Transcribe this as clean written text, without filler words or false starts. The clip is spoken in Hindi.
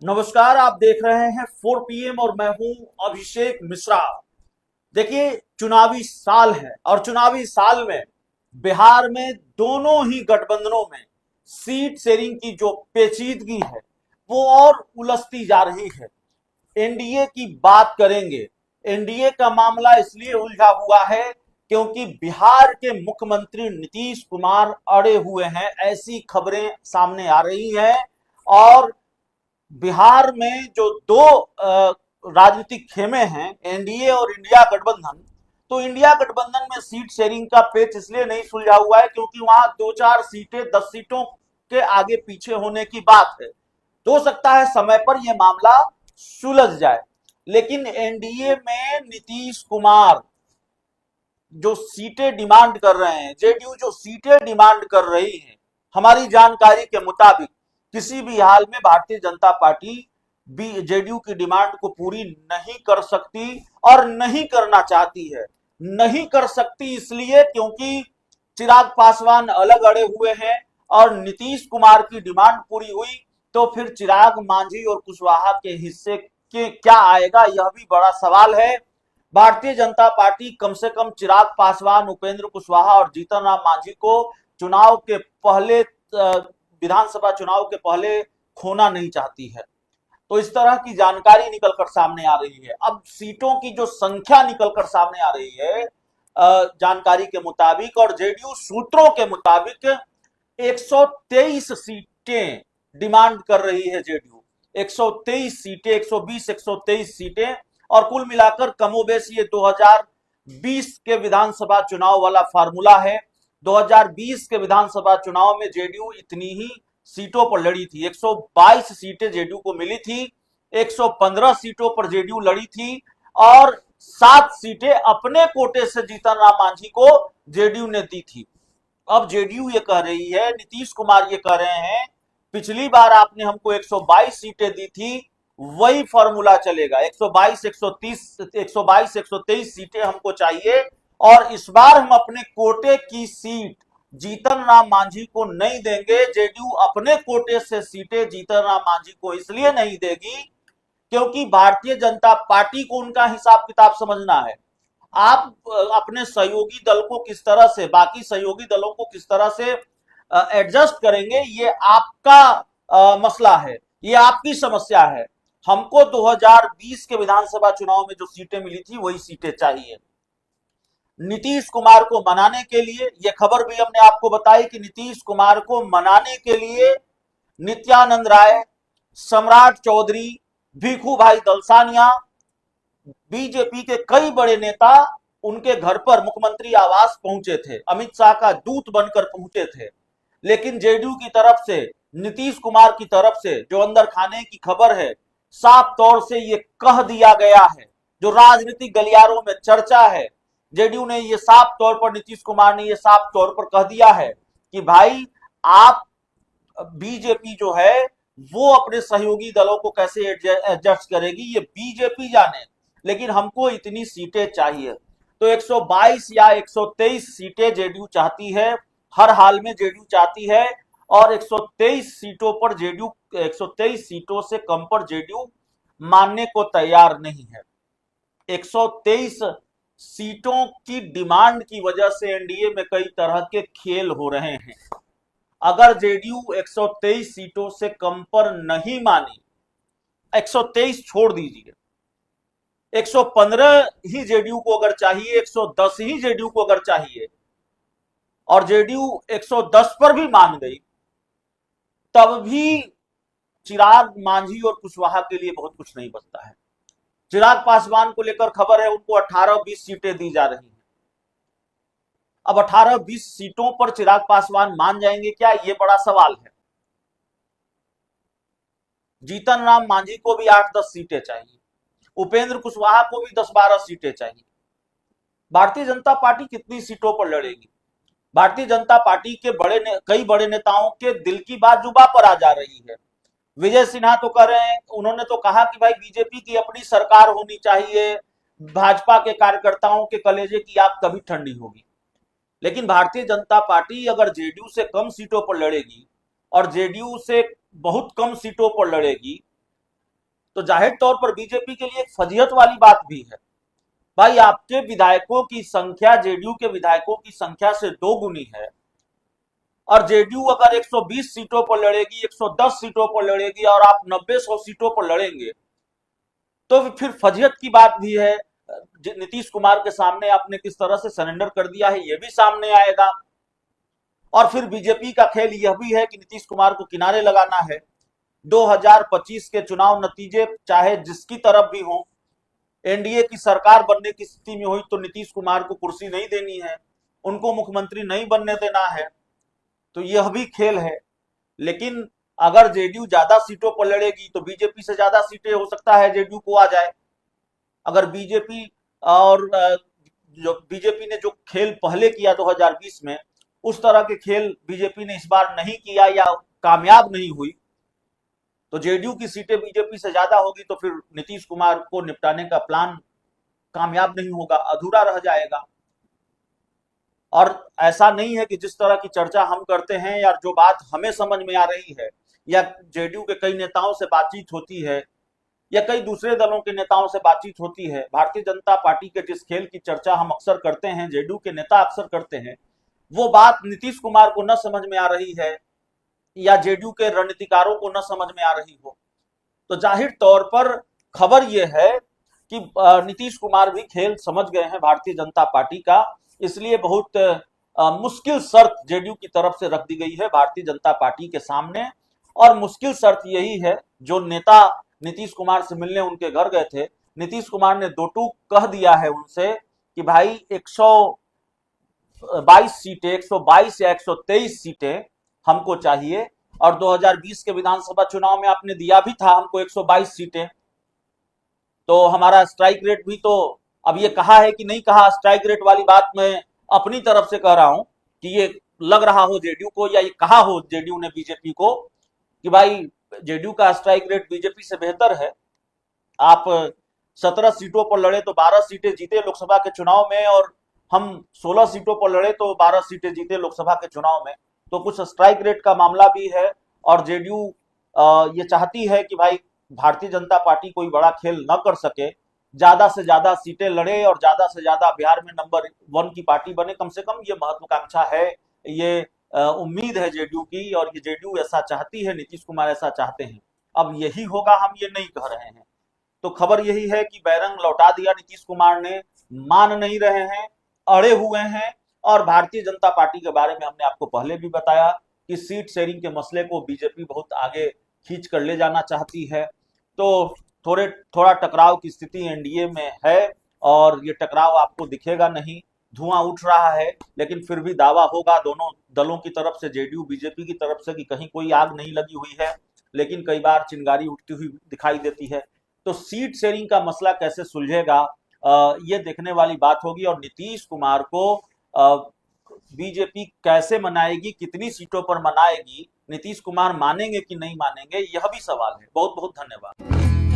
नमस्कार। आप देख रहे हैं 4 PM और मैं हूं अभिषेक मिश्रा। देखिए, चुनावी साल है और चुनावी साल में बिहार में दोनों ही गठबंधनों में सीट शेयरिंग की जो पेचीदगी है वो और उलझती जा रही है। एनडीए की बात करेंगे। एनडीए का मामला इसलिए उलझा हुआ है क्योंकि बिहार के मुख्यमंत्री नीतीश कुमार अड़े हुए हैं, ऐसी खबरें सामने आ रही हैं। और बिहार में जो दो राजनीतिक खेमे हैं, एनडीए और इंडिया गठबंधन, तो इंडिया गठबंधन में सीट शेयरिंग का पेच इसलिए नहीं सुलझा हुआ है क्योंकि वहां 2-4 सीटें 10 सीटों के आगे पीछे होने की बात है। तो हो सकता है समय पर यह मामला सुलझ जाए। लेकिन एनडीए में नीतीश कुमार जो सीटें डिमांड कर रहे हैं, जेडीयू जो सीटें डिमांड कर रही है, हमारी जानकारी के मुताबिक किसी भी हाल में भारतीय जनता पार्टी भी जेडीयू की डिमांड को पूरी नहीं कर सकती और नहीं करना चाहती है। नहीं कर सकती इसलिए क्योंकि चिराग पासवान अलग अड़े हुए हैं और नीतीश कुमार की डिमांड पूरी हुई तो फिर चिराग मांझी और कुशवाहा के हिस्से के क्या आएगा, यह भी बड़ा सवाल है। भारतीय जनता पार्टी कम से कम चिराग पासवान, उपेंद्र कुशवाहा और जीतन राम मांझी को चुनाव के पहले, विधानसभा चुनाव के पहले खोना नहीं चाहती है। तो इस तरह की जानकारी निकलकर सामने आ रही है। अब सीटों की जो संख्या निकलकर सामने आ रही है जानकारी के मुताबिक और जेडीयू सूत्रों के मुताबिक 123 सीटें डिमांड कर रही है जेडीयू। 123 सीटें, 120 123 सीटें, और कुल मिलाकर कमोबेश ये 2020 के विधानसभा चुनाव वाला फार्मूला है। 2020 के विधानसभा चुनाव में जेडीयू इतनी ही सीटों पर लड़ी थी। 122 सीटें जेडीयू को मिली थी, 115 सीटों पर जेडीयू लड़ी थी और 7 सीटें अपने कोटे से जीतन राम मांझी को जेडीयू ने दी थी। अब जेडीयू ये कह रही है, नीतीश कुमार ये कह रहे हैं, पिछली बार आपने हमको 122 सीटें दी थी, वही फॉर्मूला चलेगा। 122 130 122 123 सीटें हमको चाहिए और इस बार हम अपने कोटे की सीट जीतन राम मांझी को नहीं देंगे। जेडीयू अपने कोटे से सीटें जीतन राम मांझी को इसलिए नहीं देगी क्योंकि भारतीय जनता पार्टी को उनका हिसाब किताब समझना है। आप अपने सहयोगी दल को किस तरह से, बाकी सहयोगी दलों को किस तरह से एडजस्ट करेंगे, ये आपका मसला है, ये आपकी समस्या है। हमको 2020 के विधानसभा चुनाव में जो सीटें मिली थी वही सीटें चाहिए। नीतीश कुमार को मनाने के लिए, यह खबर भी हमने आपको बताई कि नीतीश कुमार को मनाने के लिए नित्यानंद राय, सम्राट चौधरी, भीखू भाई दलसानिया, बीजेपी के कई बड़े नेता उनके घर पर मुख्यमंत्री आवास पहुंचे थे, अमित शाह का दूत बनकर पहुंचे थे। लेकिन जेडीयू की तरफ से, नीतीश कुमार की तरफ से जो अंदर खाने की खबर है, साफ तौर से ये कह दिया गया है, जो राजनीतिक गलियारों में चर्चा है, जेडीयू ने ये साफ तौर पर, नीतीश कुमार ने ये साफ तौर पर कह दिया है कि भाई आप, बीजेपी जो है वो अपने सहयोगी दलों को कैसे एडजस्ट करेगी ये बीजेपी जाने, लेकिन हमको इतनी सीटें चाहिए। तो 122 या 123 सीटें जेडीयू चाहती है, हर हाल में जेडीयू चाहती है। और 123 सीटों पर जेडीयू, 123 सीटों से कम पर जेडीयू मानने को तैयार नहीं है। 123 सीटों की डिमांड की वजह से एनडीए में कई तरह के खेल हो रहे हैं। अगर जेडीयू 123 सीटों से कम पर नहीं मानी, 123 छोड़ दीजिए, 115 ही जेडीयू को अगर चाहिए, 110 ही जेडीयू को अगर चाहिए और जेडीयू 110 पर भी मान गई, तब भी चिराग मांझी और कुशवाहा के लिए बहुत कुछ नहीं बचता है। चिराग पासवान को लेकर खबर है उनको 18-20 सीटें दी जा रही हैं। अब 18-20 सीटों पर चिराग पासवान मान जाएंगे क्या, ये बड़ा सवाल है। जीतन राम मांझी को भी 8-10 सीटें चाहिए, उपेंद्र कुशवाहा को भी 10-12 सीटें चाहिए। भारतीय जनता पार्टी कितनी सीटों पर लड़ेगी? भारतीय जनता पार्टी के कई बड़े नेताओं के दिल की बात जुबा पर आ जा रही है। विजय सिन्हा तो कह रहे हैं, उन्होंने तो कहा कि भाई बीजेपी की अपनी सरकार होनी चाहिए, भाजपा के कार्यकर्ताओं के कलेजे की आग कभी ठंडी होगी। लेकिन भारतीय जनता पार्टी अगर जेडीयू से कम सीटों पर लड़ेगी और जेडीयू से बहुत कम सीटों पर लड़ेगी तो जाहिर तौर पर बीजेपी के लिए एक फजीहत वाली बात भी है। भाई आपके विधायकों की संख्या जेडीयू के विधायकों की संख्या से 2 गुनी है, और जेडीयू अगर 120 सीटों पर लड़ेगी, 110 सीटों पर लड़ेगी और आप 90-100 सीटों पर लड़ेंगे, तो फिर फजीहत की बात भी है। नीतीश कुमार के सामने आपने किस तरह से सरेंडर कर दिया है ये भी सामने आएगा। और फिर बीजेपी का खेल यह भी है कि नीतीश कुमार को किनारे लगाना है। 2025 के चुनाव नतीजे चाहे जिसकी तरफ भी हो, एनडीए की सरकार बनने की स्थिति में हुई तो नीतीश कुमार को कुर्सी नहीं देनी है, उनको मुख्यमंत्री नहीं बनने देना है, तो यह भी खेल है। लेकिन अगर जेडीयू ज्यादा सीटों पर लड़ेगी तो बीजेपी से ज्यादा सीटें हो सकता है जेडीयू को आ जाए। अगर बीजेपी और जो बीजेपी ने जो खेल पहले किया 2020 में, उस तरह के खेल बीजेपी ने इस बार नहीं किया या कामयाब नहीं हुई, तो जेडीयू की सीटें बीजेपी से ज्यादा होगी, तो फिर नीतीश कुमार को निपटाने का प्लान कामयाब नहीं होगा, अधूरा रह जाएगा। और ऐसा नहीं है कि जिस तरह की चर्चा हम करते हैं या जो बात हमें समझ में आ रही है या जेडीयू के कई नेताओं से बातचीत होती है या कई दूसरे दलों के नेताओं से बातचीत होती है, भारतीय जनता पार्टी के जिस खेल की चर्चा हम अक्सर करते हैं, जेडीयू के नेता अक्सर करते हैं, वो बात नीतीश कुमार को न समझ में आ रही है या जेडीयू के रणनीतिकारों को न समझ में आ रही हो, तो जाहिर तौर पर खबर यह है कि नीतीश कुमार भी खेल समझ गए हैं भारतीय जनता पार्टी का। इसलिए बहुत मुश्किल शर्त जेडीयू की तरफ से रख दी गई है भारतीय जनता पार्टी के सामने। और मुश्किल शर्त यही है, जो नेता नीतीश कुमार से मिलने उनके घर गए थे, नीतीश कुमार ने दो टूक कह दिया है उनसे कि भाई 122 सीटें, 122 या 123 सीटें हमको चाहिए, और 2020 के विधानसभा चुनाव में आपने दिया भी था हमको 122 सीटें, तो हमारा स्ट्राइक रेट भी, तो अब ये कहा है कि नहीं कहा, स्ट्राइक रेट वाली बात मैं अपनी तरफ से कह रहा हूं कि ये लग रहा हो जेडीयू को या ये कहा हो जेडीयू ने बीजेपी को कि भाई जेडीयू का स्ट्राइक रेट बीजेपी से बेहतर है, आप 17 सीटों पर लड़े तो 12 सीटें जीते लोकसभा के चुनाव में, और हम 16 सीटों पर लड़े तो 12 सीटें जीते लोकसभा के चुनाव में, तो कुछ स्ट्राइक रेट का मामला भी है। और जेडीयू ये चाहती है कि भाई भारतीय जनता पार्टी कोई बड़ा खेल न कर सके, ज्यादा से ज्यादा सीटें लड़े और ज्यादा से ज्यादा बिहार में नंबर 1 की पार्टी बने, कम से कम ये महत्वाकांक्षा है, ये उम्मीद है जेडीयू की, और ये जेडीयू ऐसा चाहती है, नीतीश कुमार ऐसा चाहते हैं। अब यही होगा हम ये नहीं कह रहे हैं, तो खबर यही है कि बैरंग लौटा दिया नीतीश कुमार ने, मान नहीं रहे हैं, अड़े हुए हैं। और भारतीय जनता पार्टी के बारे में हमने आपको पहले भी बताया कि सीट शेयरिंग के मसले को बीजेपी बहुत आगे खींच कर ले जाना चाहती है, तो थोड़ा टकराव की स्थिति एनडीए में है, और ये टकराव आपको दिखेगा नहीं, धुआं उठ रहा है, लेकिन फिर भी दावा होगा दोनों दलों की तरफ से, जेडीयू बीजेपी की तरफ से, कि कहीं कोई आग नहीं लगी हुई है, लेकिन कई बार चिंगारी उठती हुई दिखाई देती है। तो सीट शेयरिंग का मसला कैसे सुलझेगा, ये देखने वाली बात होगी, और नीतीश कुमार को बीजेपी कैसे मनाएगी, कितनी सीटों पर मनाएगी, नीतीश कुमार मानेंगे कि नहीं मानेंगे, यह भी सवाल है। बहुत बहुत धन्यवाद।